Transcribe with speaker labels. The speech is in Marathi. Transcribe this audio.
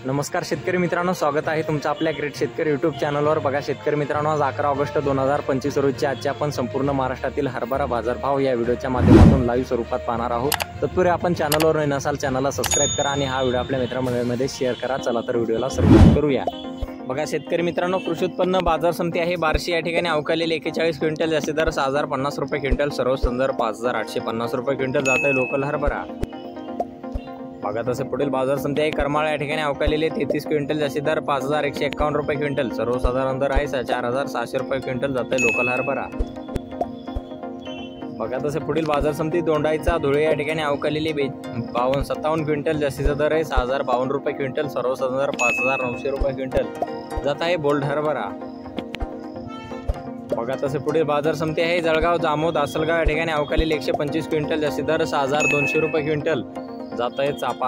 Speaker 1: नमस्कार शेतकरी मित्रांनो, स्वागत आहे तुमचं आपल्या ग्रेट शेतकरी यूट्यूब चॅनलवर। बघा शेतकरी मित्रांनो, आज 11 ऑगस्ट 2025 रोजी आजच्या आपण संपूर्ण महाराष्ट्रातील हरभरा बाजारभाव या व्हिडिओच्या माध्यमातून लाईव्ह स्वरूपात पाहणार आहोत। तत्पूर्वी आपण चॅनलवर नवीन असाल चॅनलला सबस्क्राइब करा आणि हा व्हिडिओ आपल्या मित्रमंडळीमध्ये शेअर करा। चला तर व्हिडिओला सुरुवात करूया। बघा शेतकरी मित्रांनो, कृषी उत्पन्न बाजार समिती आहे बार्शी या ठिकाणी अवकालेले 41 क्विंटल, जास्तीत दर 6050 रुपये क्विंटल, सर्वोच्च दर 5850 रुपये क्विंटल जात आहे लोकल हरभरा। बघा तसे पुढील बाजार समिती आहे करमाळा या ठिकाणी अवकालेले 33 क्विंटल, जास्तीत दर 5151 रुपये क्विंटल, सर्वसाधारण दर आहे 4600 रुपये क्विंटल जात आहे लोकल हरभरा। बघा तसे पुढील बाजार समिती दोंडाईचा धुळे या ठिकाणी अवकालेली 57 क्विंटल, जास्तीचा दर आहे 6052 रुपये क्विंटल, सर्वसाधारण दर 5900 रुपये क्विंटल जात आहे बोल्ड हरभरा। बघा तसे पुढील बाजार समिती आहे जळगाव जामोद आसलगाव या ठिकाणी अवकालेली 125 क्विंटल, जास्तीत दर 6200 रुपये क्विंटल जात आहे चापा।